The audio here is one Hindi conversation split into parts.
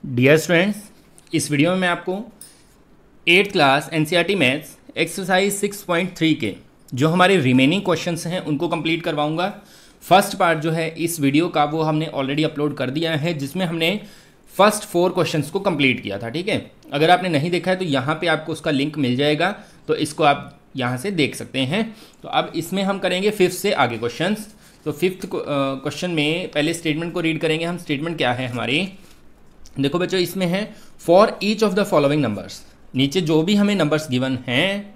डियर स्टूडेंट्स, इस वीडियो में मैं आपको 8th class NCERT maths exercise 6.3 के जो हमारे रिमेनिंग क्वेश्चंस हैं उनको कंप्लीट करवाऊंगा। फर्स्ट पार्ट जो है इस वीडियो का वो हमने ऑलरेडी अपलोड कर दिया है, जिसमें हमने फर्स्ट 4 क्वेश्चंस को कंप्लीट किया था। ठीक है, अगर आपने नहीं देखा है तो यहाँ पे आपको उसका लिंक मिल जाएगा, तो इसको आप यहाँ से देख सकते हैं। तो अब इसमें हम करेंगे 5th से आगे क्वेश्चंस। तो 5th क्वेश्चन में पहले स्टेटमेंट को रीड करेंगे हम। स्टेटमेंट क्या है हमारी, देखो बच्चों, इसमें है for each of the following numbers. नीचे जो भी हमें नंबर्स गिवन हैं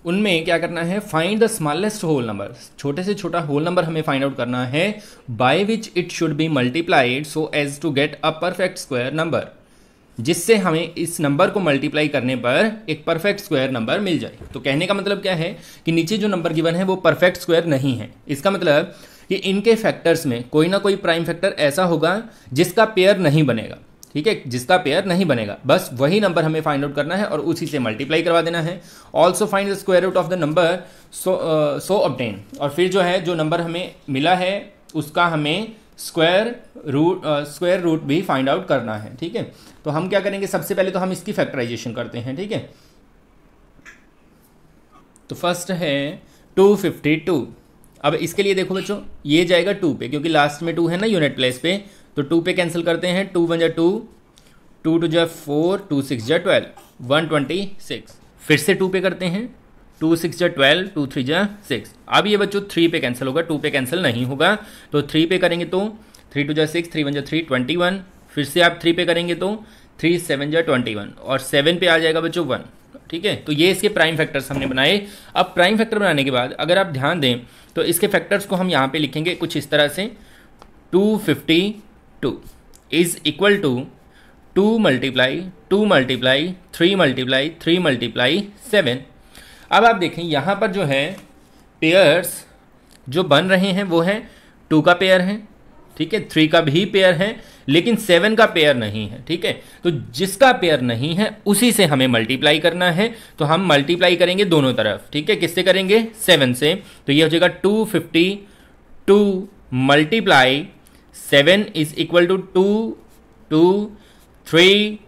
उनमें क्या करना है, find the smallest whole number. छोटे से छोटा होल नंबर हमें फाइंड आउट करना है, by which it should be multiplied so as to get a perfect square number, जिससे हमें इस नंबर को मल्टीप्लाई करने पर एक परफेक्ट स्क्वायर नंबर मिल जाए। तो कहने का मतलब क्या है कि नीचे जो नंबर गिवन है वो परफेक्ट स्क्वायर नहीं है। इसका मतलब कि इनके फैक्टर्स में कोई ना कोई प्राइम फैक्टर ऐसा होगा जिसका पेयर नहीं बनेगा। ठीक है, जिसका पेयर नहीं बनेगा, बस वही नंबर हमें फाइंड आउट करना है और उसी से मल्टीप्लाई करवा देना है। Also find the square root of the number so obtain, और फिर जो है जो नंबर हमें मिला है उसका हमें स्क्वायर रूट भी फाइंड आउट करना है। ठीक है, तो हम क्या करेंगे, सबसे पहले तो हम इसकी फैक्टराइजेशन करते हैं। ठीक है, तो फर्स्ट है 252। अब इसके लिए देखो बच्चों, ये जाएगा 2 पे, क्योंकि लास्ट में 2 है ना यूनिट प्लेस पे, तो 2 पे कैंसिल करते हैं। 2 1 जा 2, 2 2 जा 4, 2 6 जा 12, 126। फिर से 2 पे करते हैं, 2 6 जा 12, 2 3 जा 6। अब ये बच्चों 3 पे कैंसिल होगा, 2 पे कैंसिल नहीं होगा, तो 3 पे करेंगे तो 3 2 जा 6, 3 1 जा 3, 21। फिर से आप 3 पे करेंगे तो 3 7 जा 21, और 7 पे आ जाएगा बच्चों 1। ठीक है, तो ये इसके प्राइम फैक्टर्स हमने बनाए। अब प्राइम फैक्टर बनाने के बाद अगर आप ध्यान दें तो इसके फैक्टर्स को हम यहाँ पे लिखेंगे कुछ इस तरह से, 252 is equal to 2 multiply 2 multiply 3 multiply 3 multiply 7। अब आप देखें यहाँ पर जो है पेयर्स जो बन रहे हैं वो है 2 का पेयर है, ठीक है, 3 का भी पेयर है, लेकिन 7 का पेयर नहीं है। ठीक है, तो जिसका पेयर नहीं है उसी से हमें मल्टीप्लाई करना है, तो हम मल्टीप्लाई करेंगे दोनों तरफ। ठीक है, किससे करेंगे, 7 से। तो ये हो जाएगा 252 मल्टीप्लाई 7 इज इक्वल टू 2 2 3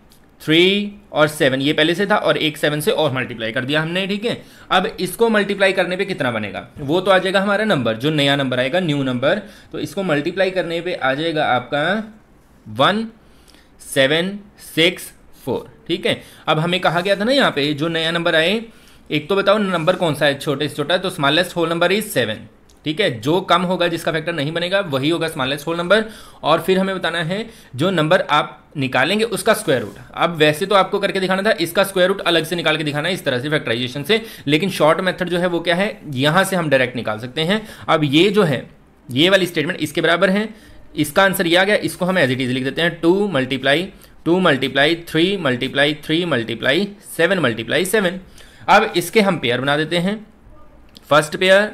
3 और 7, ये पहले से था और एक 7 से और मल्टीप्लाई कर दिया हमने। ठीक है, अब इसको मल्टीप्लाई करने पे कितना बनेगा, वो तो आ जाएगा हमारा नंबर, जो नया नंबर आएगा, न्यू नंबर। तो इसको मल्टीप्लाई करने पे आ जाएगा आपका 1764। ठीक है, अब हमें कहा गया था ना यहाँ पे जो नया नंबर आए, एक तो बताओ नंबर कौन सा है छोटे से छोटा, तो स्मॉलेस्ट होल नंबर इज 7। ठीक है, जो कम होगा जिसका फैक्टर नहीं बनेगा वही होगा स्मॉलेस्ट होल नंबर। और फिर हमें बताना है जो नंबर आप निकालेंगे उसका स्क्वायर रूट। अब वैसे तो आपको करके दिखाना था, इसका स्क्वायर रूट अलग से निकाल के दिखाना है इस तरह से फैक्टराइजेशन से, लेकिन शॉर्ट मेथड जो है वो क्या है, यहाँ से हम डायरेक्ट निकाल सकते हैं। अब ये जो है ये वाली स्टेटमेंट इसके बराबर है, इसका आंसर ये आ गया, इसको हम एज इट इज लिख देते हैं 2 मल्टीप्लाई 3 मल्टीप्लाई 3 मल्टीप्लाई 7 मल्टीप्लाई 7। अब इसके हम पेयर बना देते हैं, फर्स्ट पेयर,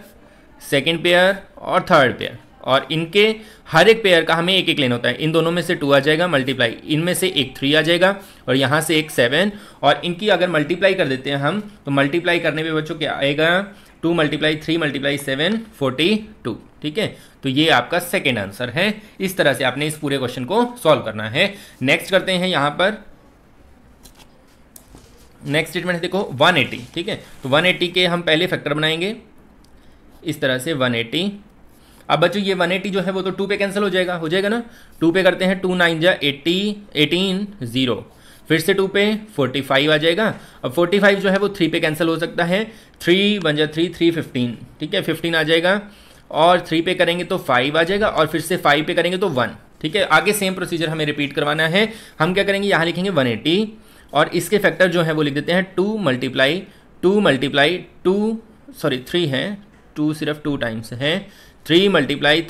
सेकेंड पेयर और थर्ड पेयर, और इनके हर एक पेयर का हमें एक एक लेना होता है। इन दोनों में से 2 आ जाएगा मल्टीप्लाई, इनमें से एक 3 आ जाएगा और यहाँ से एक 7, और इनकी अगर मल्टीप्लाई कर देते हैं हम, तो मल्टीप्लाई करने पे बच्चों क्या आएगा, 2 मल्टीप्लाई 3 मल्टीप्लाई 7 42। ठीक है, तो ये आपका सेकेंड आंसर है। इस तरह से आपने इस पूरे क्वेश्चन को सॉल्व करना है। नेक्स्ट करते हैं यहाँ पर, नेक्स्ट स्टेटमेंट है देखो 180। ठीक है, तो 180 के हम पहले फैक्टर बनाएंगे इस तरह से 180। अब बच्चों ये 180 जो है वो तो 2 पे कैंसिल हो जाएगा ना। 2 पे करते हैं, 2 9 जा 80, 18 0। फिर से 2 पे 45 आ जाएगा। अब 45 जो है वो 3 पे कैंसिल हो सकता है, 3 1 जा 3, 3 15। ठीक है, 15 आ जाएगा, और 3 पे करेंगे तो 5 आ जाएगा, और फिर से 5 पे करेंगे तो 1। ठीक है, आगे सेम प्रोसीजर हमें रिपीट करवाना है। हम क्या करेंगे, यहाँ लिखेंगे 180 और इसके फैक्टर जो है वो लिख देते हैं 2 मल्टीप्लाई 3 है, 2 सिर्फ 2 टाइम्स है, 3 मल्टीप्लाई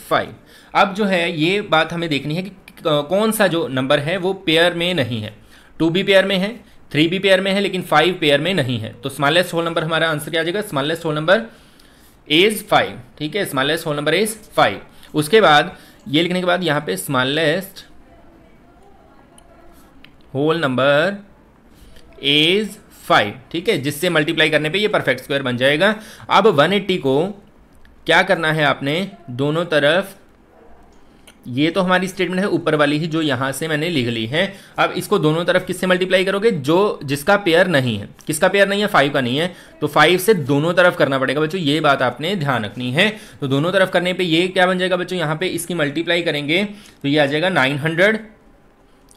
5। अब जो है ये बात हमें देखनी है कि कौन सा जो नंबर है वो पेयर में नहीं है। 2 भी पेयर में है, 3 भी पेयर में है, लेकिन 5 पेयर में नहीं है। तो स्मॉलेस्ट होल नंबर हमारा आंसर क्या आ जाएगा, स्मॉलेस्ट होल नंबर इज 5। ठीक है, स्मॉलेस्ट होल नंबर इज 5। उसके बाद ये लिखने के बाद यहाँ पे स्मॉलेस्ट होल नंबर इज 5। ठीक है, जिससे मल्टीप्लाई करने पे ये परफेक्ट स्क्वायर बन जाएगा। अब 180 को क्या करना है आपने, दोनों तरफ ये तो हमारी स्टेटमेंट है ऊपर वाली ही जो यहाँ से मैंने लिख ली है। अब इसको दोनों तरफ किससे मल्टीप्लाई करोगे, जो जिसका पेयर नहीं है। किसका पेयर नहीं है, 5 का नहीं है, तो 5 से दोनों तरफ करना पड़ेगा बच्चों, ये बात आपने ध्यान रखनी है। तो दोनों तरफ करने पे ये क्या बन जाएगा बच्चों, यहाँ पे इसकी मल्टीप्लाई करेंगे तो ये आ जाएगा 900,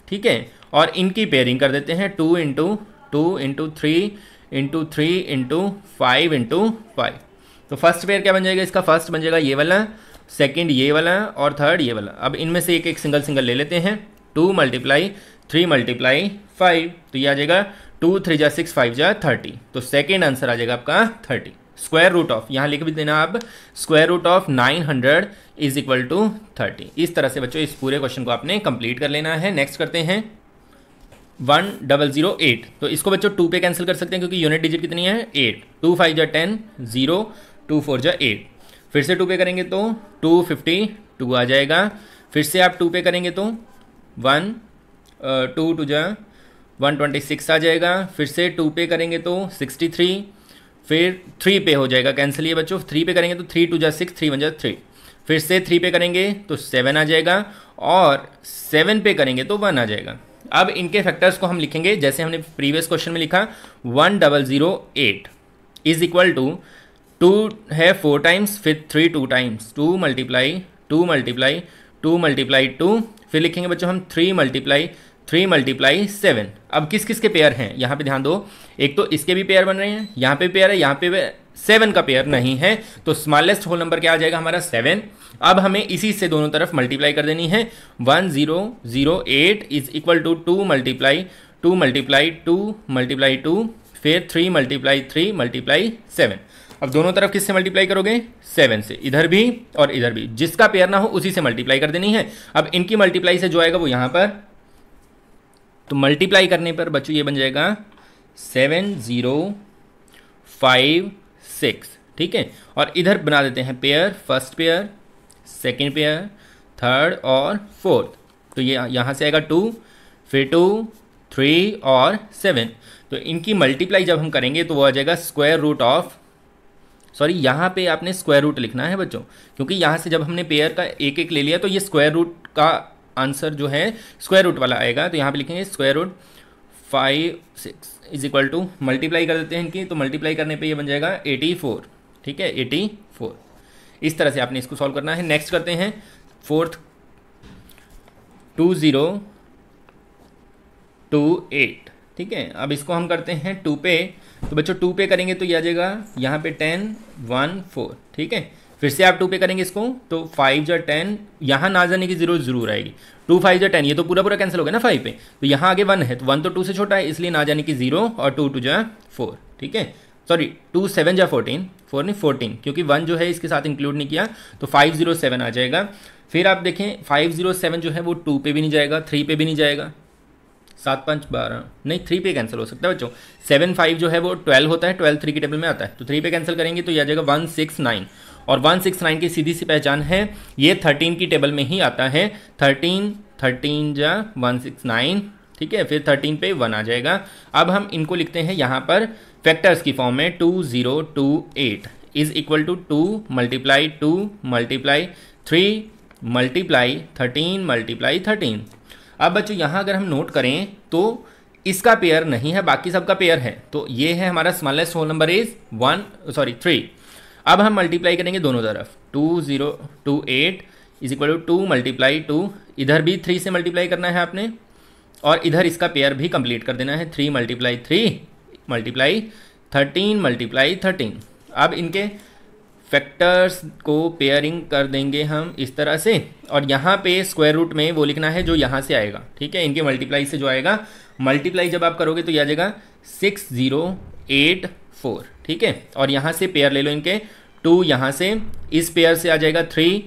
ठीक है। और इनकी पेयरिंग कर देते हैं 2 into 2 into 3 into 3 into 5 into 5। तो फर्स्ट पेयर क्या बन जाएगा इसका, फर्स्ट बन जाएगा ये वाला, सेकंड ये वाला और थर्ड ये वाला। अब इनमें से एक एक सिंगल सिंगल ले लेते हैं। 2 मल्टीप्लाई 3 मल्टीप्लाई 5, तो ये आ जाएगा 2 3 जा 6 5 जा 30। तो सेकेंड आंसर आ जाएगा आपका 30। स्क्वायर रूट ऑफ, यहाँ लिख भी देना आप, square root of 900 is equal to 30। इस तरह से बच्चों इस पूरे क्वेश्चन को आपने कंप्लीट कर लेना है। नेक्स्ट करते हैं 1008। तो इसको बच्चों 2 पे कैंसिल कर सकते हैं क्योंकि यूनिट डिजिट कितनी है 8। 2 5 जा 10, 0 2 4 जा 8। फिर से 2 पे करेंगे तो 252 आ जाएगा। फिर से आप 2 पे करेंगे तो 1 2 2 जा 126 आ जाएगा। फिर से 2 पे करेंगे तो 63। फिर 3 पे हो जाएगा कैंसिल ये बच्चों, 3 पे करेंगे तो 3 2 जा 6 3 1 जा 3। फिर से 3 पे करेंगे तो 7 आ जाएगा और 7 पे करेंगे तो 1 आ जाएगा। अब इनके फैक्टर्स को हम लिखेंगे जैसे हमने प्रीवियस क्वेश्चन में लिखा, 1008 इज इक्वल टू 2 है 4 टाइम्स, फिर 3 2 टाइम्स, 2 मल्टीप्लाई 2 मल्टीप्लाई 2 मल्टीप्लाई 2। फिर लिखेंगे बच्चों हम 3 मल्टीप्लाई 3 मल्टीप्लाई 7। अब किस किस के पेयर हैं यहाँ पे ध्यान दो, एक तो इसके भी पेयर बन रहे हैं, यहाँ पे पेयर है, यहाँ पे 7 का पेयर नहीं है, तो स्मॉलेस्ट होल नंबर क्या आ जाएगा हमारा 7। अब हमें इसी से दोनों तरफ मल्टीप्लाई कर देनी है। 1008 is equal to 2 multiply 2 multiply 2 multiply 2, फिर 3 मल्टीप्लाई 3 मल्टीप्लाई 7। अब दोनों तरफ किससे मल्टीप्लाई करोगे, 7 से, इधर भी और इधर भी, जिसका पेयर ना हो उसी से मल्टीप्लाई कर देनी है। अब इनकी मल्टीप्लाई से जो आएगा वो यहाँ पर, तो मल्टीप्लाई करने पर बच्चों ये बन जाएगा 7056, ठीक है। और इधर बना देते हैं pair, first pair, second pair, third और फोर्थ। तो ये यहाँ से आएगा 2, फिर 2 3 और 7। तो इनकी मल्टीप्लाई जब हम करेंगे तो वो आ जाएगा स्क्वायर रूट ऑफ, सॉरी यहाँ पे आपने स्क्वायर रूट लिखना है बच्चों, क्योंकि यहाँ से जब हमने पेयर का एक एक ले लिया तो ये स्क्वायर रूट का आंसर जो है स्क्वायर रूट वाला आएगा। तो यहाँ पे लिखेंगे square root 5 6 is equal to, multiply कर देते हैं इनकी, तो मल्टीप्लाई करने पे ये बन जाएगा 84, ठीक है 84। इस तरह से आपने इसको सॉल्व करना है। नेक्स्ट करते हैं फोर्थ, 2028, ठीक है। अब इसको हम करते हैं 2 पे, तो बच्चों 2 पे करेंगे तो ये आ जाएगा यहाँ पे 10 1 4, ठीक है। फिर से आप 2 पे करेंगे इसको तो 5 जा 10, यहाँ ना जाने की जरूर आएगी। 2 5 जा 10, ये तो पूरा कैंसिल हो गया ना 5 पे, तो यहाँ आगे 1 है, तो 1 तो 2 से छोटा है इसलिए ना जाने की 0, और 2 2 जा 4, ठीक है। सॉरी 2 7 जा 14, 4 नहीं 14, क्योंकि 1 जो है इसके साथ इंक्लूड नहीं किया, तो 507 आ जाएगा। फिर आप देखें 507 जो है वो 2 पे भी नहीं जाएगा, 3 पे भी नहीं जाएगा, 7 5 12 नहीं, 3 पे कैंसिल हो सकता है बच्चों। 7 5 जो है वो 12 होता है, 12 3 की टेबल में आता है, तो 3 पे कैंसिल करेंगे तो ये आ जाएगा 169। और 169 की सीधी सी पहचान है, ये 13 की टेबल में ही आता है। 13 13 जा 169, ठीक है। फिर 13 पे 1 आ जाएगा। अब हम इनको लिखते हैं यहाँ पर फैक्टर्स की फॉर्म में, 2028 is equal to 2 multiply 2 multiply 3 multiply 13 multiply 13। अब बच्चों यहाँ अगर हम नोट करें तो इसका पेयर नहीं है, बाकी सबका पेयर है, तो ये है हमारा स्मॉलेस्ट होल नंबर इज 3। अब हम मल्टीप्लाई करेंगे दोनों तरफ, 2028 इज इक्वल टू 2 मल्टीप्लाई 2, इधर भी 3 से मल्टीप्लाई करना है आपने, और इधर इसका पेयर भी कंप्लीट कर देना है, 3 मल्टीप्लाई 3 मल्टीप्लाई 13 मल्टीप्लाई 13। अब इनके फैक्टर्स को पेयरिंग कर देंगे हम इस तरह से, और यहाँ पे स्क्वायर रूट में वो लिखना है जो यहाँ से आएगा, ठीक है। इनके मल्टीप्लाई से जो आएगा, मल्टीप्लाई जब आप करोगे तो ये आ जाएगा 6084, ठीक है। और यहाँ से पेयर ले लो इनके, 2 यहाँ से, इस पेयर से आ जाएगा 3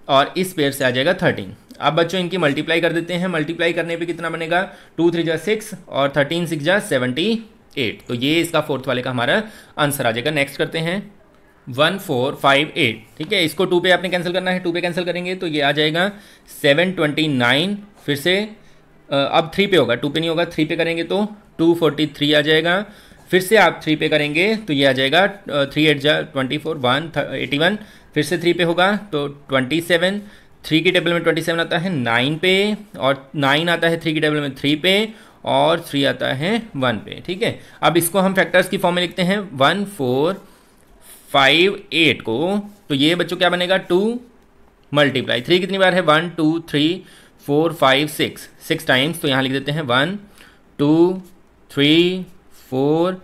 और इस पेयर से आ जाएगा 13। अब बच्चों इनकी मल्टीप्लाई कर देते हैं। मल्टीप्लाई करने पे कितना बनेगा, 2 3 जा 6 और 13 6 जा 78। तो ये इसका फोर्थ वाले का हमारा आंसर आ जाएगा। नेक्स्ट करते हैं 1458, ठीक है। इसको 2 पे आपने कैंसिल करना है, 2 पे कैंसिल करेंगे तो ये आ जाएगा 729। फिर से अब 3 पे होगा, 2 पे नहीं होगा, 3 पे करेंगे तो 243 आ जाएगा। फिर से आप 3 पे करेंगे तो ये आ जाएगा 3 8 जा 24 181। फिर से 3 पे होगा तो 27, 3 की टेबल में 27 आता है 9 पे, और 9 आता है 3 की टेबल में 3 पे, और 3 आता है 1 पे। ठीक है, अब इसको हम फैक्टर्स की फॉर्म में लिखते हैं 1 4 5 8 को, तो ये बच्चों क्या बनेगा 2 मल्टीप्लाई 3 कितनी बार है 1 2 3 4 5 6 टाइम्स, तो यहाँ लिख देते हैं 1 2 3 4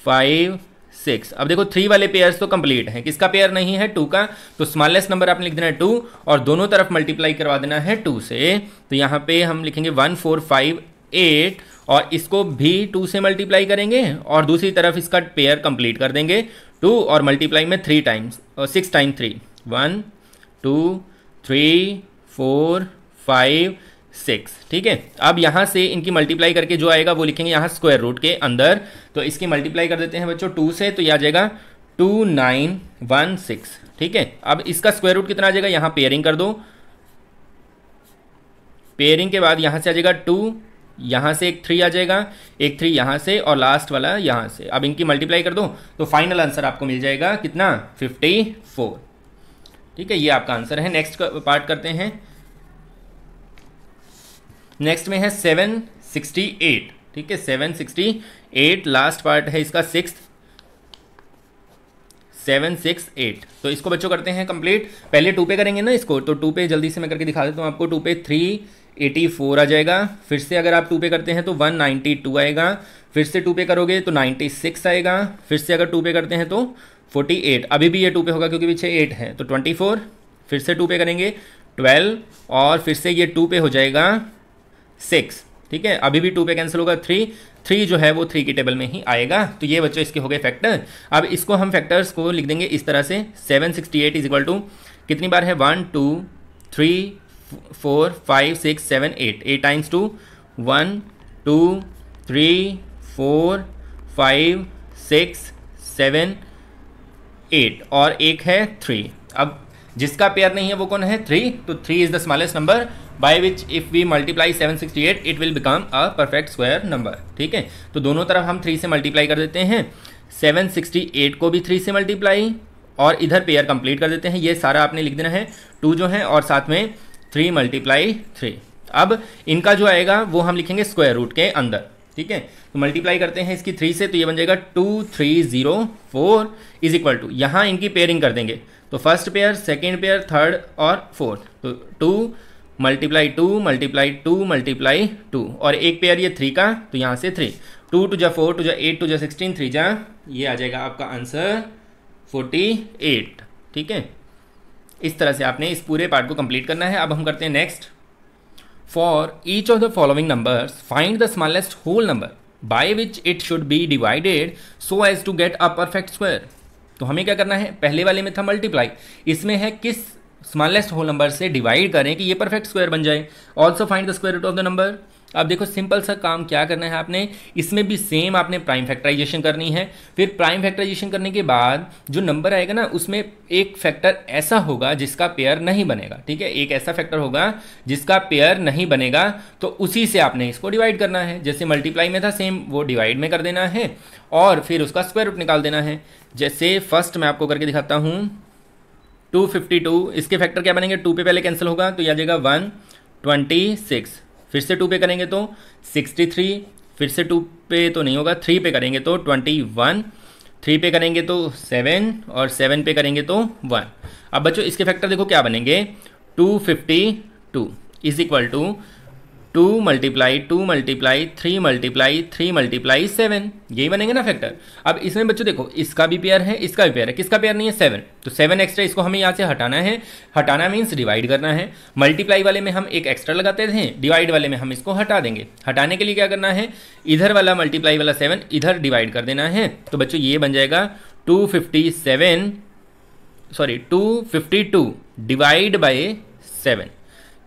5 6। अब देखो 3 वाले पेयर्स तो कंप्लीट हैं, किसका पेयर नहीं है 2 का, तो स्मॉलेस्ट नंबर आपने लिख देना है 2 और दोनों तरफ मल्टीप्लाई करवा देना है 2 से। तो यहाँ पे हम लिखेंगे 1 4 5 8 और इसको भी 2 से मल्टीप्लाई करेंगे और दूसरी तरफ इसका पेयर कंप्लीट कर देंगे 2 और मल्टीप्लाई में 3 टाइम्स और 6 टाइम 3 1 2 3 4 5 6। ठीक है, अब यहाँ से इनकी मल्टीप्लाई करके जो आएगा वो लिखेंगे यहाँ स्क्वायर रूट के अंदर, तो इसकी मल्टीप्लाई कर देते हैं बच्चों 2 से, तो ये आ जाएगा 2916। ठीक है, अब इसका स्क्वायर रूट कितना आ जाएगा, यहाँ पेयरिंग कर दो, पेयरिंग के बाद यहाँ से आ जाएगा 2, यहाँ से एक 3 आ जाएगा, एक 3 यहाँ से और लास्ट वाला यहाँ से। अब इनकी मल्टीप्लाई कर दो तो फाइनल आंसर आपको मिल जाएगा कितना 54। ठीक है, ये आपका आंसर है। नेक्स्ट पार्ट करते हैं, नेक्स्ट में है 768। ठीक है, 768 लास्ट पार्ट है इसका 768। तो इसको बच्चों करते हैं कंप्लीट, पहले 2 पे करेंगे ना इसको, तो 2 पे जल्दी से मैं करके दिखा देता हूँ आपको। 2 पे 384 आ जाएगा, फिर से अगर आप 2 पे करते हैं तो 192 आएगा, फिर से 2 पे करोगे तो 96 आएगा, फिर से अगर 2 पे करते हैं तो 48, अभी भी ये 2 पे होगा क्योंकि पीछे 8 है, तो 24, फिर से 2 पे करेंगे 12 और फिर से ये 2 पे हो जाएगा 6। ठीक है, अभी भी 2 पे कैंसिल होगा 3 जो है वो 3 की टेबल में ही आएगा। तो ये बच्चों इसके हो गए फैक्टर। अब इसको हम फैक्टर्स को लिख देंगे इस तरह से, 768 इज इक्वल टू कितनी बार है 1 2 3 4 5 6 7 8, 8 टाइम्स 2 1 2 3 4 5 6 7 8 और एक है 3। अब जिसका पेयर नहीं है वो कौन है 3, तो 3 is the smallest number by which if we multiply 768 it will become a perfect square number. ठीक है, तो दोनों तरफ हम 3 से मल्टीप्लाई कर देते हैं, 768 को भी 3 से मल्टीप्लाई और इधर पेयर कंप्लीट कर देते हैं। ये सारा आपने लिख देना है 2 जो है और साथ में 3 मल्टीप्लाई 3। अब इनका जो आएगा वो हम लिखेंगे स्क्वायर रूट के अंदर। ठीक है, तो मल्टीप्लाई करते हैं इसकी 3 से, तो ये बन जाएगा 2304 इज इक्वल टू, यहाँ इनकी पेयरिंग कर देंगे, तो first pair second pair third और फोर्थ, तो 2 मल्टीप्लाई 2 मल्टीप्लाई 2 मल्टीप्लाई 2 और एक पेयर ये 3 का, तो यहाँ से 3 2 2 जा 4 2 जा 8 2 जा 16 3 जा, ये आ जाएगा आपका आंसर 48। ठीक है, इस तरह से आपने इस पूरे पार्ट को कंप्लीट करना है। अब हम करते हैं next, for each of the following numbers find the smallest whole number by which it should be divided so as to get a perfect square. तो हमें क्या करना है, पहले वाले में था मल्टीप्लाई, इसमें है किस स्मॉलेस्ट होल नंबर से डिवाइड करें कि ये परफेक्ट स्क्वायर बन जाए। Also find the square root of the number. अब देखो सिंपल सा काम क्या करना है आपने, इसमें भी सेम आपने प्राइम फैक्टराइजेशन करनी है। फिर प्राइम फैक्टराइजेशन करने के बाद जो नंबर आएगा ना उसमें एक फैक्टर ऐसा होगा जिसका पेयर नहीं बनेगा। ठीक है, एक ऐसा फैक्टर होगा जिसका पेयर नहीं बनेगा, तो उसी से आपने इसको डिवाइड करना है। जैसे मल्टीप्लाई में था सेम वो डिवाइड में कर देना है और फिर उसका स्क्वायर रूट निकाल देना है। जैसे फर्स्ट मैं आपको करके दिखाता हूँ 252, इसके फैक्टर क्या बनेंगे, 2 पे पहले कैंसिल होगा तो यह आ जाएगा 126, फिर से 2 पे करेंगे तो 63, फिर से 2 पे तो नहीं होगा 3 पे करेंगे तो 21, 3 पे करेंगे तो 7 और 7 पे करेंगे तो 1। अब बच्चों इसके फैक्टर देखो क्या बनेंगे, 252 is equal to 2 multiply 2 multiply 3 multiply 3 multiply 7, यही बनेंगे ना फैक्टर। अब इसमें बच्चों देखो इसका भी पेयर है इसका भी पेयर है, किसका पेयर नहीं है 7, तो 7 एक्स्ट्रा इसको हमें यहाँ से हटाना है। हटाना मीन्स डिवाइड करना है। मल्टीप्लाई वाले में हम एक एक्स्ट्रा लगाते थे, डिवाइड वाले में हम इसको हटा देंगे। हटाने के लिए क्या करना है, इधर वाला मल्टीप्लाई वाला 7 इधर डिवाइड कर देना है। तो बच्चों ये बन जाएगा 252 डिवाइड बाय 7।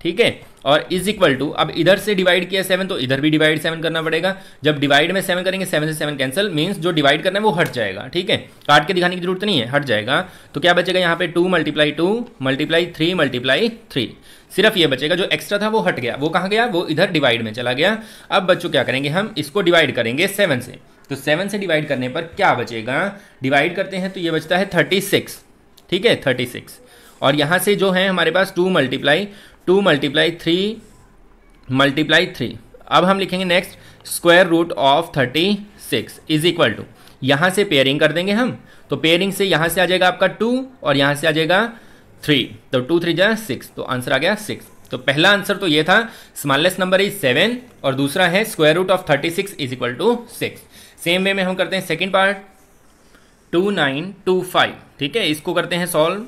ठीक है, और इज इक्वल टू, अब इधर से डिवाइड किया 7 तो इधर भी डिवाइड 7 करना पड़ेगा। जब डिवाइड में 7 करेंगे 7 से 7 कैंसिल, मीन्स जो डिवाइड करना है वो हट जाएगा। ठीक है, काट के दिखाने की जरूरत नहीं है, हट जाएगा। तो क्या बचेगा यहाँ पे 2 मल्टीप्लाई 2 मल्टीप्लाई 3 मल्टीप्लाई 3, सिर्फ ये बचेगा। जो एक्स्ट्रा था वो हट गया, वो कहाँ गया, वो इधर डिवाइड में चला गया। अब बच्चों क्या करेंगे, हम इसको डिवाइड करेंगे 7 से, तो 7 से डिवाइड करने पर क्या बचेगा, डिवाइड करते हैं तो ये बचता है 36। ठीक है, 36 और यहाँ से जो है हमारे पास 2 मल्टीप्लाई 3 अब हम लिखेंगे next square root of 36 is equal to, यहाँ से पेयरिंग कर देंगे हम, तो पेयरिंग से यहाँ से आ जाएगा आपका 2 और यहाँ से आ जाएगा 3, तो 2 3 जा 6, तो आंसर आ गया 6। तो पहला आंसर तो ये था, स्मॉलेस्ट नंबर इज 7 और दूसरा है square root of 36 is equal to 6। Same way में हम करते हैं सेकेंड पार्ट 2925, ठीक है, इसको करते हैं सॉल्व।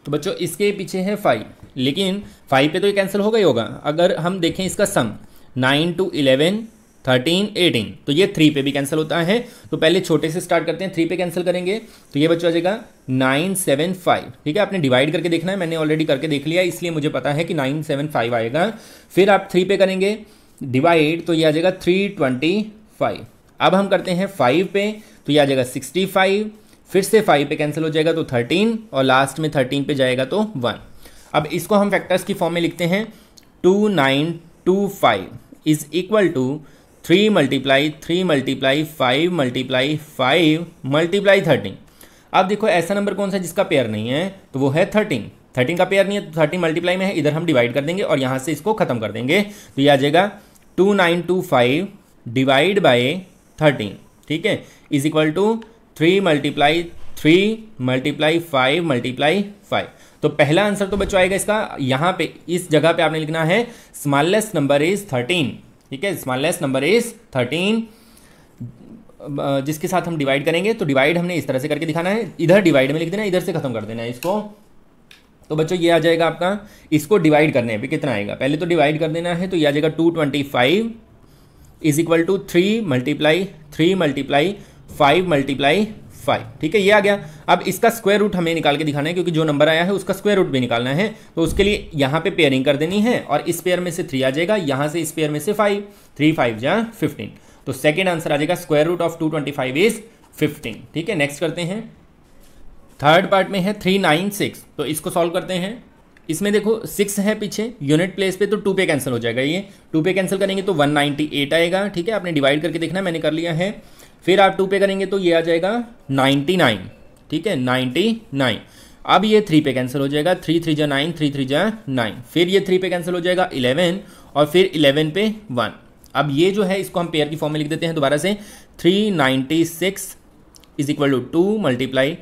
तो बच्चों इसके पीछे है 5, लेकिन 5 पे तो ये कैंसिल होगा ही होगा। अगर हम देखें इसका सम 9 2 11 13 18, तो ये 3 पे भी कैंसिल होता है। तो पहले छोटे से स्टार्ट करते हैं, 3 पे कैंसिल करेंगे तो ये बच्चों आ जाएगा 975, ठीक है। आपने डिवाइड करके देखना है, मैंने ऑलरेडी करके देख लिया इसलिए मुझे पता है कि 975 आएगा। फिर आप 3 पे करेंगे डिवाइड, तो ये आ जाएगा 325। अब हम करते हैं 5 पे, तो ये आ जाएगा 65, फिर से 5 पे कैंसिल हो जाएगा तो 13 और लास्ट में 13 पे जाएगा तो 1। अब इसको हम फैक्टर्स की फॉर्म में लिखते हैं 2925 is equal to 3 multiply 5 multiply 13। अब देखो ऐसा नंबर कौन सा जिसका पेयर नहीं है, तो वो है 13 का पेयर नहीं है, तो 13 मल्टीप्लाई में है, इधर हम डिवाइड कर देंगे और यहाँ से इसको खत्म कर देंगे, तो ये आ जाएगा 2925 डिवाइड बाय 13, ठीक है, इज इक्वल टू 3 मल्टीप्लाई 5। तो पहला आंसर तो बच्चों आएगा इसका, यहाँ पे इस जगह पे आपने लिखना है स्मॉलेस्ट नंबर इज 13, ठीक है, स्मॉलेस्ट नंबर इज 13 जिसके साथ हम डिवाइड करेंगे। तो डिवाइड हमने इस तरह से करके दिखाना है, इधर डिवाइड में लिख देना है, इधर से खत्म कर देना है इसको। तो बच्चों ये आ जाएगा आपका, इसको डिवाइड करने पे कितना आएगा, पहले तो डिवाइड कर देना है, तो ये आ जाएगा 225 is equal to 3 multiply 5 multiply 5, ठीक है, ये आ गया। अब इसका स्क्वायर रूट हमें निकाल के दिखाना है, क्योंकि जो नंबर आया है उसका स्क्वायर रूट भी निकालना है। तो उसके लिए यहाँ पे पेयरिंग कर देनी है और इस पेयर में से 3 आ जाएगा, यहाँ से इस पेयर में से 5, 3 5 जा 15। तो सेकेंड आंसर आ जाएगा स्क्वायर रूट ऑफ 225 इज 15, ठीक है। नेक्स्ट करते हैं, थर्ड पार्ट में है 396, तो इसको सॉल्व करते हैं। इसमें देखो 6 है पीछे, यूनिट प्लेस पे, तो 2 पे कैंसिल हो जाएगा, ये 2 पे कैंसिल करेंगे तो 198 आएगा, ठीक है। आपने डिवाइड करके देखना, मैंने कर लिया है। फिर आप 2 पे करेंगे तो ये आ जाएगा 99, ठीक है, 99। अब ये 3 पे कैंसिल हो जाएगा, 3 3 जा 9, 3 3 जा 9। फिर ये 3 पे कैंसिल हो जाएगा 11 और फिर 11 पे 1। अब ये जो है इसको हम पेयर की फॉर्म में लिख देते हैं दोबारा से, 396 is equal to 2 multiply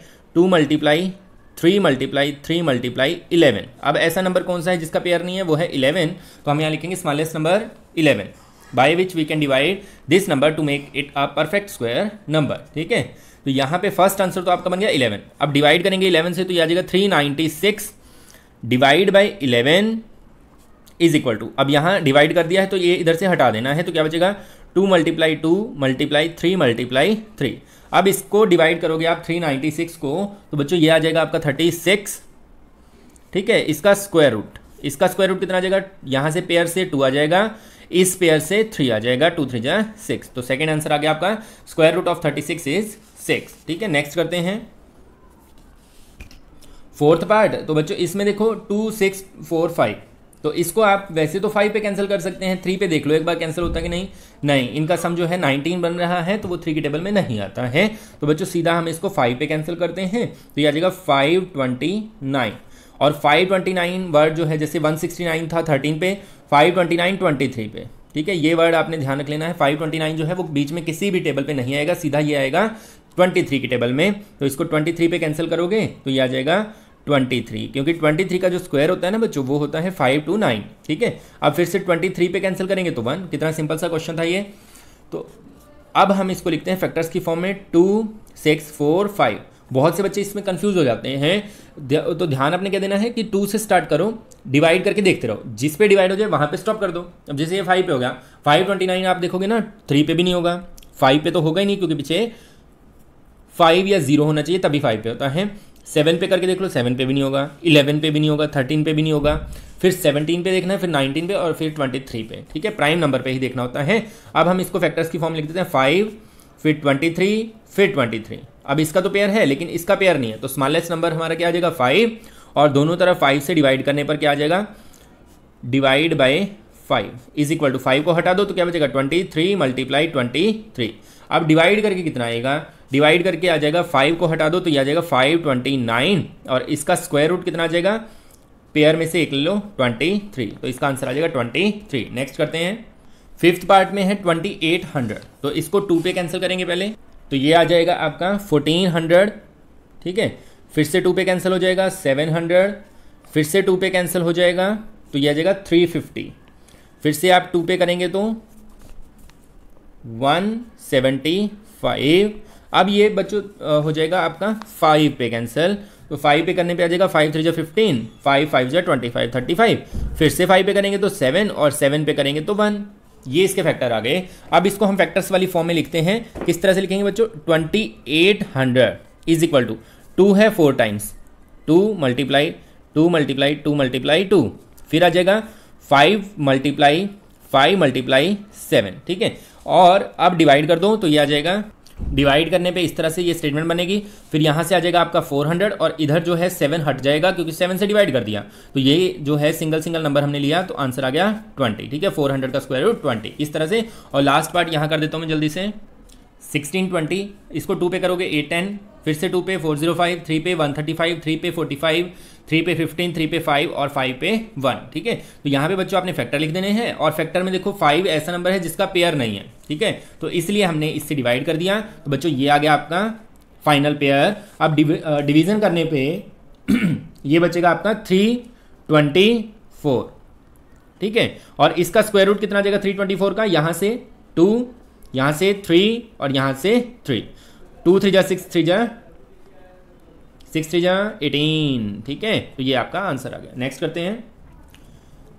3 multiply 11। अब ऐसा नंबर कौन सा है जिसका पेयर नहीं है, वो है 11, तो हम यहाँ लिखेंगे smallest number 11 by which we can divide this number to make it a perfect square number, ठीक है। तो यहाँ पे फर्स्ट आंसर तो आपका बन गया 11। अब डिवाइड करेंगे 11 से, तो ये आ जाएगा 396 divide by 11 is equal to, अब यहाँ डिवाइड कर दिया है तो ये इधर से हटा देना है, तो क्या बचेगा 2 मल्टीप्लाई 3 मल्टीप्लाई 3। अब इसको डिवाइड करोगे आप 396 को, तो बच्चों ये आ जाएगा आपका 36, ठीक है। इसका स्क्वायर रूट कितना आ जाएगा, यहाँ से पेयर से 2 आ जाएगा, इस पेयर से 3 आ जाएगा, 2 3 जा 6। तो सेकेंड आंसर आ गया आपका स्क्वायर रूट ऑफ 36 इज 6, ठीक है। नेक्स्ट करते हैं फोर्थ पार्ट। तो बच्चों इसमें देखो 2 6 4 5, तो इसको आप वैसे तो 5 पे कैंसिल कर सकते हैं, 3 पे देख लो एक बार कैंसिल होता है कि नहीं, इनका सम जो है 19 बन रहा है, तो वो 3 की टेबल में नहीं आता है। तो बच्चों सीधा हम इसको 5 पे कैंसिल करते हैं, तो ये आ जाएगा 529। और 529 वर्ड जो है, जैसे 169 था 13 पे, 529 23 पे, ठीक है। ये वर्ड आपने ध्यान रख लेना है, 529 जो है वो बीच में किसी भी टेबल पे नहीं आएगा, सीधा ये आएगा 23 की टेबल में। तो इसको 23 पे कैंसिल करोगे तो ये आ जाएगा 23, क्योंकि 23 का जो स्क्वायर होता है ना बच्चों, वो होता है 529, ठीक है। अब फिर से 23 पे कैंसिल करेंगे तो 1। कितना सिंपल सा क्वेश्चन था ये। तो अब हम इसको लिखते हैं फैक्टर्स की फॉर्म में 2 6 4 5। बहुत से बच्चे इसमें कंफ्यूज हो जाते हैं, तो ध्यान अपने क्या देना है कि 2 से स्टार्ट करो, डिवाइड करके देखते रहो, जिस पे डिवाइड हो जाए वहां पे स्टॉप कर दो। अब जैसे ये 5 पे हो गया, 529 आप देखोगे ना 3 पे भी नहीं होगा, 5 पे तो होगा ही नहीं, क्योंकि पीछे 5 या 0 होना चाहिए तभी 5 पे होता है। 7 पे करके देख लो, 7 पे भी नहीं होगा, 11 पे भी नहीं होगा, 13 पे भी नहीं होगा, फिर 17 पे देखना है, फिर 19 पे और फिर 23 पे, ठीक है। प्राइम नंबर पे ही देखना होता है। अब हम इसको फैक्टर्स की फॉर्म लिख देते हैं, 5 फिर 23 फिर 23। अब इसका तो पेयर है लेकिन इसका पेयर नहीं है, तो स्मॉलेस्ट नंबर हमारा क्या आ जाएगा 5, और दोनों तरफ 5 से डिवाइड करने पर क्या आ जाएगा, divide by 5 is equal to 5 को हटा दो तो क्या बचेगा 23 मल्टीप्लाई 23। अब डिवाइड करके कितना आएगा, डिवाइड करके आ जाएगा 5 को हटा दो तो ये आ जाएगा 529 और इसका स्क्वायर रूट कितना आ जाएगा, पेयर में से एक ले लो 23, तो इसका आंसर आ जाएगा 23। नेक्स्ट करते हैं, फिफ्थ पार्ट में है 2800, तो इसको 2 पे कैंसिल करेंगे पहले, तो ये आ जाएगा आपका 1400, ठीक है, फिर से 2 पे कैंसिल हो जाएगा 700, फिर से 2 पे कैंसिल हो जाएगा तो ये आ जाएगा 350, फिर से आप 2 पे करेंगे तो 175। अब ये बच्चों हो जाएगा आपका 5 पे कैंसिल, तो 5 पे करने पे आ जाएगा 5 3 15, 5 5 25 35, फिर से 5 पे करेंगे तो 7 और 7 पे करेंगे तो 1, ये इसके फैक्टर आ गए। अब इसको हम फैक्टर्स वाली फॉर्म में लिखते हैं, किस तरह से लिखेंगे बच्चों, 2800 इज इक्वल टू 2 है 4 टाइम्स, 2 मल्टीप्लाई 2 मल्टीप्लाई 2 मल्टीप्लाई 2, फिर आ जाएगा 5 मल्टीप्लाई 5 मल्टीप्लाई 7, ठीक है, और अब डिवाइड कर दो तो ये आ जाएगा, डिवाइड करने पे इस तरह से ये स्टेटमेंट बनेगी, फिर यहाँ से आ जाएगा आपका 400 और इधर जो है 7 हट जाएगा क्योंकि 7 से डिवाइड कर दिया, तो ये जो है सिंगल सिंगल नंबर हमने लिया तो आंसर आ गया 20, ठीक है, 400 का स्क्वायर रूट 20 इस तरह से। और लास्ट पार्ट यहाँ कर देता हूँ मैं जल्दी से, 1620, इसको 2 पे करोगे 810, फिर से 2 पे 405, 3 पे 135, 3 पे 45, 3 पे 15, 3 पे 5 और 5 पे 1, ठीक है। तो यहाँ पे बच्चों आपने फैक्टर लिख देने हैं और फैक्टर में देखो 5 ऐसा नंबर है जिसका पेयर नहीं है, ठीक है, तो इसलिए हमने इससे डिवाइड कर दिया, तो बच्चों ये आ गया आपका फाइनल पेयर। अब डिवीजन करने पे ये बचेगा आपका 324, ठीक है, और इसका स्क्वायर रूट कितना आ जाएगा 324 का, यहाँ से 2, यहाँ से 3 और यहाँ से 3, 2 3 जा 6 3 जा 18, ठीक है, तो ये आपका आंसर आ गया। नेक्स्ट करते हैं,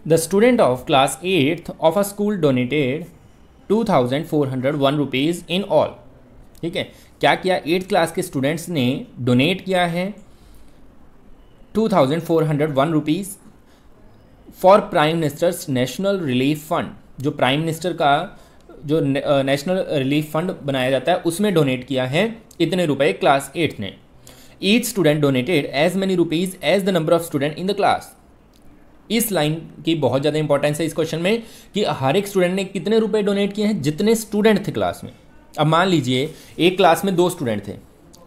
the student of class 8th of a school donated 2401 rupees in all, ठीक है, क्या किया, 8th क्लास के स्टूडेंट्स ने डोनेट किया है 2401 rupees for prime ministers national relief fund, जो प्राइम मिनिस्टर का जो नेशनल रिलीफ फंड बनाया जाता है उसमें डोनेट किया है इतने रुपए क्लास 8th ने। Each student donated as many rupees as the number of student in the class. इस लाइन की बहुत ज़्यादा इंपॉर्टेंस है इस क्वेश्चन में कि हर एक स्टूडेंट ने कितने रुपए डोनेट किए हैं, जितने स्टूडेंट थे क्लास में। अब मान लीजिए एक क्लास में 2 स्टूडेंट थे,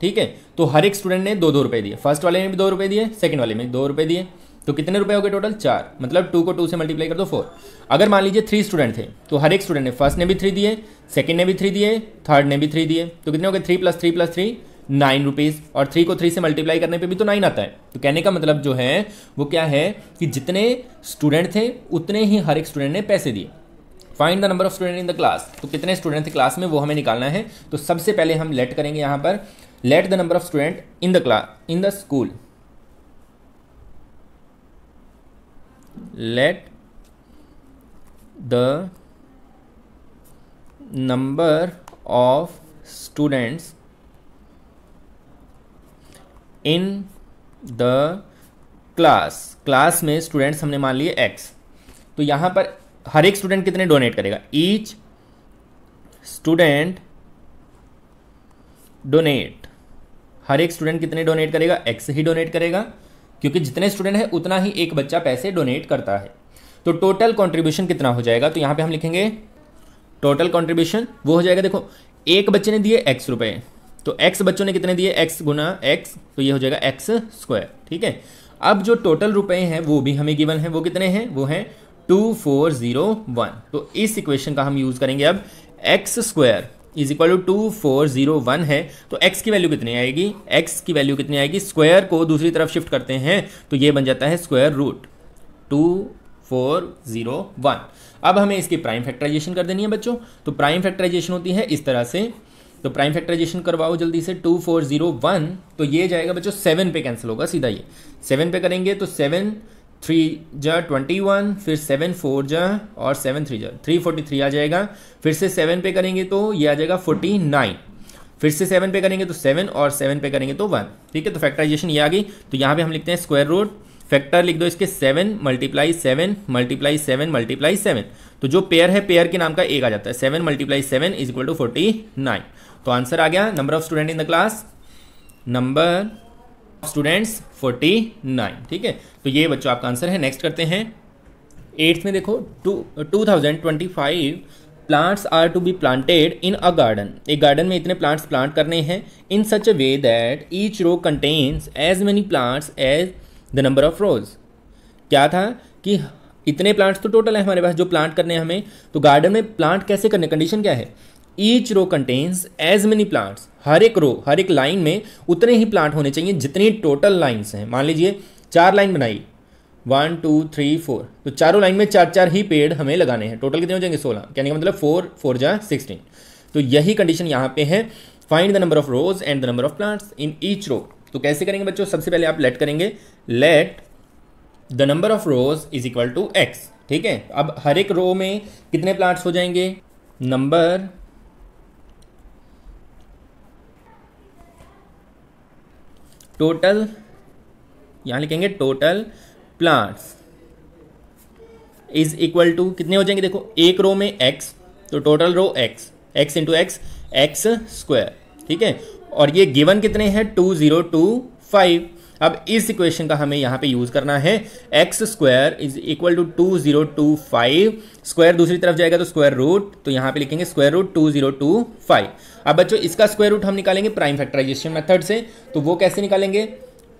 ठीक है, तो हर एक स्टूडेंट ने 2-2 रुपए दिए, फर्स्ट वाले ने भी 2 रुपए दिए, सेकंड वाले में 2 रुपए दिए, तो कितने रुपए हो गए टोटल 4, मतलब 2 को 2 से मल्टीप्लाई कर दो 4। अगर मान लीजिए 3 स्टूडेंट थे तो हर एक स्टूडेंट ने फर्स्ट ने भी 3 दिए, सेकंड ने भी 3 दिए, थर्ड ने भी 3 दिए, तो कितने हो गए 3 + 3 + 3 9 रुपीज़, और 3 को 3 से मल्टीप्लाई करने पे भी तो 9 आता है। तो कहने का मतलब जो है वो क्या है कि जितने स्टूडेंट थे उतने ही हर एक स्टूडेंट ने पैसे दिए। Find the number of student in the class, तो कितने स्टूडेंट थे क्लास में वो हमें निकालना है। तो सबसे पहले हम लेट करेंगे यहाँ पर, late the number of student in the class in the school, let the number of students in the class में स्टूडेंट्स हमने मान लिए x, तो यहां पर हर एक स्टूडेंट कितने डोनेट करेगा, ईच स्टूडेंट डोनेट, हर एक स्टूडेंट कितने डोनेट करेगा, x ही डोनेट करेगा, क्योंकि जितने स्टूडेंट है उतना ही एक बच्चा पैसे डोनेट करता है। तो टोटल कंट्रीब्यूशन कितना हो जाएगा, तो यहाँ पे हम लिखेंगे टोटल कंट्रीब्यूशन, वो हो जाएगा, देखो एक बच्चे ने दिए x रुपए, तो x बच्चों ने कितने दिए, x गुना x, तो ये हो जाएगा x स्क्वायर, ठीक है। अब जो टोटल रुपए हैं वो भी हमें गिवन है, वो कितने हैं, वो हैं 2401। तो इस इक्वेशन का हम यूज करेंगे अब, x square is equal to 2401 है, तो x की वैल्यू कितनी आएगी, x की वैल्यू कितनी आएगी, स्क्वायर को दूसरी तरफ शिफ्ट करते हैं तो ये बन जाता है स्क्वायर रूट 2401। अब हमें इसकी प्राइम फैक्टराइजेशन कर देनी है बच्चों, तो प्राइम फैक्टराइजेशन होती है इस तरह से, तो प्राइम फैक्टराइजेशन करवाओ जल्दी से, 2401, तो ये जाएगा बच्चों 7 पे कैंसिल होगा सीधा, ये 7 पे करेंगे तो 7 3 जा 21, फिर 7 4 जा और 7 3 जा 343 आ जाएगा, फिर से 7 पे करेंगे तो ये आ जाएगा 49, फिर से 7 पे करेंगे तो 7 और 7 पे करेंगे तो 1, ठीक है। तो फैक्टराइजेशन ये आ गई, तो यहाँ पे हम लिखते हैं स्क्वायर रूट, फैक्टर लिख दो इसके 7 × 7 × 7 × 7, तो जो पेयर है पेयर के नाम का एक आ जाता है, 7 × 7 इज इक्वल टू 49। तो आंसर आ गया, number of student in the class, number students 49, ठीक है। तो ये बच्चों आपका आंसर है। नेक्स्ट करते हैं एट्थ में देखो 2025 plants are to be planted in a garden. एक गार्डन में इतने प्लांट्स प्लांट करने हैं in such a way that each row contains as many plants as the number of rows. क्या था कि इतने प्लांट्स तो टोटल है हमारे पास जो प्लांट करने हैं हमें, तो गार्डन में प्लांट कैसे करने, कंडीशन क्या है, each row contains as many plants, हर एक रो हर एक लाइन में उतने ही प्लांट होने चाहिए जितनी टोटल लाइन्स हैं। मान लीजिए 4 लाइन बनाई, 1 2 3 4, तो चारों लाइन में 4 ही पेड़ हमें लगाने हैं। टोटल कितने हो जाएंगे 16, कहने का मतलब 4 4 जा 16। तो यही कंडीशन यहाँ पे है, find the number of rows and the number of plants in each row. तो कैसे करेंगे बच्चों, सबसे पहले आप लेट करेंगे, let the number of rows is equal to x. ठीक है, अब हर एक रो में कितने प्लांट्स हो जाएंगे, नंबर टोटल, यहां लिखेंगे total plants is equal to कितने हो जाएंगे, देखो एक रो में x, तो total row x, x into x, x square. ठीक है, और ये गिवन कितने हैं 2025। अब इस इक्वेशन का हमें यहाँ पे यूज करना है, x square is equal to 2025, square दूसरी तरफ जाएगा तो स्क्वायर रूट, तो यहाँ पे लिखेंगे स्क्वायर रूट 2025। अब बच्चों इसका स्क्वायर रूट हम निकालेंगे प्राइम फैक्टराइजेशन मेथड से, तो वो कैसे निकालेंगे,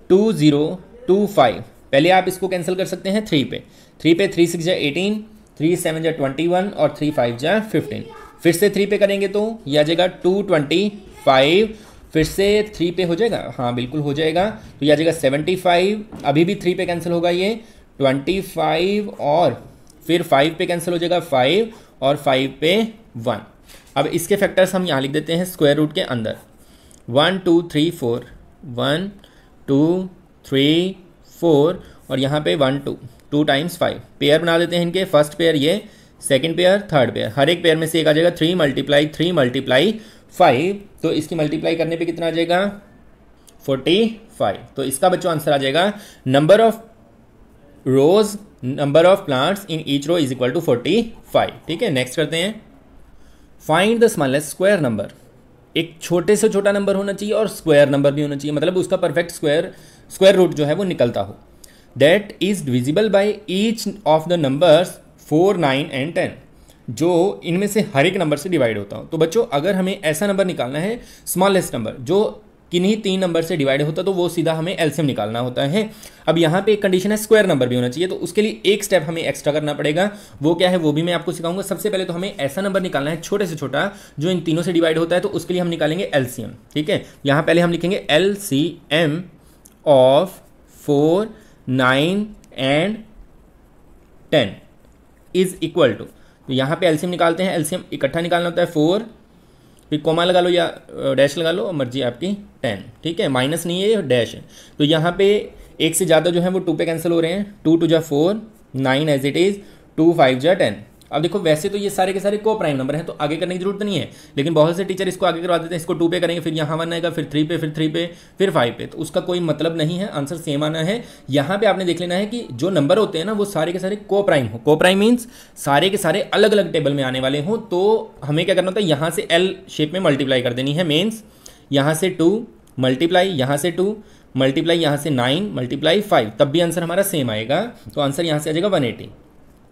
2025, पहले आप इसको कैंसिल कर सकते हैं 3 पे, 3 6 जा 18, 3 7 जा 21 और 3 5 जा 15। फिर से 3 पे करेंगे तो यह आ जाएगा 225, फिर से 3 पे हो जाएगा, हाँ बिल्कुल हो जाएगा, तो यह आ जाएगा 75, अभी भी 3 पे कैंसिल होगा ये 25, और फिर 5 पे कैंसिल हो जाएगा 5, और 5 पे 1। अब इसके फैक्टर्स हम यहाँ लिख देते हैं स्क्वायर रूट के अंदर, 1 2 3 4, 1 2 3 4, और यहाँ पे 1 2, 2 टाइम्स 5, पेयर बना देते हैं इनके, फर्स्ट पेयर ये, सेकंड पेयर, थर्ड पेयर, हर एक पेयर में से एक आ जाएगा 3 × 5, तो इसकी मल्टीप्लाई करने पे कितना आ जाएगा 45। तो इसका बच्चों आंसर आ जाएगा number of rows number of plants in each row is equal to 45। ठीक है, नेक्स्ट करते हैं, find the smallest square number. एक छोटे से छोटा नंबर होना चाहिए और स्क्वायर नंबर भी होना चाहिए, मतलब उसका परफेक्ट स्क्वायर रूट जो है वो निकलता हो, that is divisible by each of the numbers 4 9 and 10, जो इनमें से हर एक नंबर से डिवाइड होता हो। तो बच्चों अगर हमें ऐसा नंबर निकालना है स्मॉलेस्ट नंबर जो किन्हीं 3 नंबर से डिवाइड होता, तो वो सीधा हमें एलसीएम निकालना होता है। अब यहाँ पे एक कंडीशन है स्क्वायर नंबर भी होना चाहिए, तो उसके लिए एक स्टेप हमें एक्स्ट्रा करना पड़ेगा, वो क्या है वो भी मैं आपको सिखाऊंगा। सबसे पहले तो हमें ऐसा नंबर निकालना है छोटे से छोटा जो इन तीनों से डिवाइड होता है, तो उसके लिए हम निकालेंगे एलसीएम। ठीक है, यहाँ पहले हम लिखेंगे LCM of 4 9 and 10 is equal to, तो यहाँ पे एलसीएम निकालते हैं, एलसीएम इकट्ठा निकालना होता है 4, फिर कोमा लगा लो या डैश लगा लो, मर्जी आपकी 10। ठीक है, माइनस नहीं है ये डैश है, तो यहाँ पे एक से ज़्यादा जो है वो 2 पे कैंसिल हो रहे हैं, 2 2 जा 4, 9 एज इट इज़, 2 5 जा 10। अब देखो वैसे तो ये सारे के सारे को प्राइम नंबर हैं, तो आगे करने की जरूरत नहीं है, लेकिन बहुत से टीचर इसको आगे करवा देते हैं, इसको 2 पे करेंगे, फिर यहाँ 1 आएगा, फिर 3 पे, फिर 3 पे, फिर 5 पे, तो उसका कोई मतलब नहीं है, आंसर सेम आना है। यहाँ पे आपने देख लेना है कि जो नंबर होते हैं ना वो सारे के सारे को प्राइम हो, को प्राइम मीन्स सारे के सारे अलग अलग टेबल में आने वाले हों, तो हमें क्या करना होता है, यहाँ से एल शेप में मल्टीप्लाई कर देनी है, मीन्स यहाँ से 2 मल्टीप्लाई, यहाँ से 2 मल्टीप्लाई, यहाँ से 9 मल्टीप्लाई 5, तब भी आंसर हमारा सेम आएगा, तो आंसर यहाँ से आ जाएगा 180।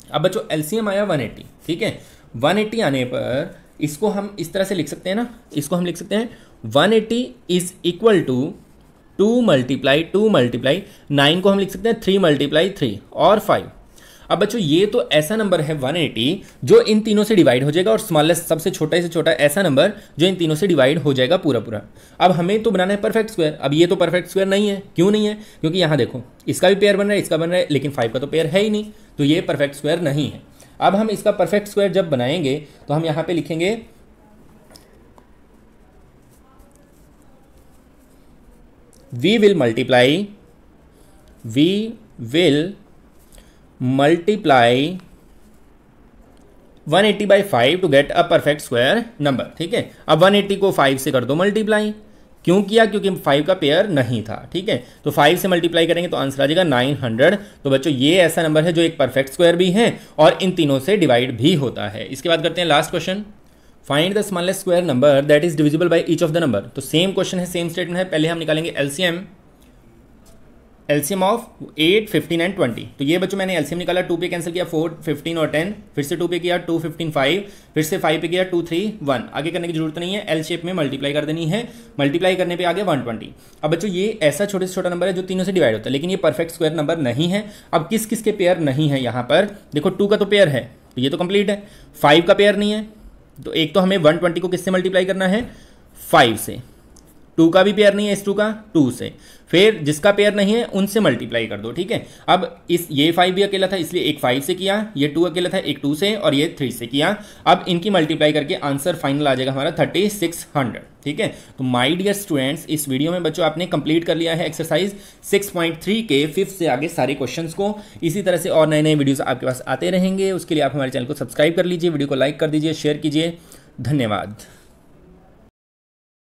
अब बच्चों एलसीएम आया 180, ठीक है, 180 आने पर इसको हम इस तरह से लिख सकते हैं ना, इसको हम लिख सकते हैं 180 इज इक्वल टू 2 मल्टीप्लाई 9 को हम लिख सकते हैं 3 मल्टीप्लाई 3 और 5। अब बच्चों ये तो ऐसा नंबर है 180 जो इन तीनों से डिवाइड हो जाएगा, और स्मॉलेस्ट सबसे छोटा से छोटा ऐसा नंबर जो इन तीनों से डिवाइड हो जाएगा पूरा पूरा। अब हमें तो बनाना है परफेक्ट स्क्वायर, अब ये तो परफेक्ट स्क्वायर नहीं है, क्यों नहीं है, क्योंकि यहाँ देखो इसका भी पेयर बन रहा है, इसका बन रहा है, लेकिन 5 का तो पेयर है ही नहीं, तो ये परफेक्ट स्क्वायर नहीं है। अब हम इसका परफेक्ट स्क्वायर जब बनाएंगे तो हम यहाँ पे लिखेंगे we will multiply 180 by 5 to get a perfect square number. ठीक है, अब 180 को 5 से कर दो मल्टीप्लाई, क्यों किया, क्योंकि 5 का पेयर नहीं था। ठीक है, तो 5 से मल्टीप्लाई करेंगे तो आंसर आ जाएगा 900। तो बच्चों ये ऐसा नंबर है जो एक परफेक्ट स्क्वायर भी है और इन तीनों से डिवाइड भी होता है। इसके बाद करते हैं last question, find the smallest square number that is divisible by each of the number. तो सेम क्वेश्चन है, सेम स्टेटमेंट है, पहले हम निकालेंगे एलसीएम एलसीएम ऑफ 8, 15 एंड 20। तो ये बच्चों मैंने एलसीएम निकाला, 2 पे कैंसिल किया 4, 15 और 10, फिर से 2 पे किया 2, 15, 5, फिर से 5 पे किया 2, 3, 1। आगे करने की जरूरत नहीं है, एल शेप में मल्टीप्लाई कर देनी है, मल्टीप्लाई करने पे आगे 120। अब बच्चों ये ऐसा छोटे से छोटा नंबर है जो तीनों से डिवाइड होता है, लेकिन ये परफेक्ट स्क्वायर नंबर नहीं है। अब किस किस के पेयर नहीं है यहाँ पर देखो, 2 का तो पेयर है तो ये तो कंप्लीट है, 5 का पेयर नहीं है तो एक तो हमें 120 को किससे मल्टीप्लाई करना है, 5 से। 2 का भी पेयर नहीं है इस 2 का, 2 से। फिर जिसका पेयर नहीं है उनसे मल्टीप्लाई कर दो, ठीक है। अब इस ये 5 भी अकेला था इसलिए एक 5 से किया, ये 2 अकेला था एक 2 से, और ये 3 से किया। अब इनकी मल्टीप्लाई करके आंसर फाइनल आ जाएगा हमारा 3600, ठीक है। तो माय डियर स्टूडेंट्स, इस वीडियो में बच्चों आपने कंप्लीट कर लिया है एक्सरसाइज 6.3 के 5th से आगे सारे क्वेश्चंस को। इसी तरह से और नए नए वीडियोस आपके पास आते रहेंगे, उसके लिए आप हमारे चैनल को सब्सक्राइब कर लीजिए, वीडियो को लाइक कर दीजिए, शेयर कीजिए। धन्यवाद।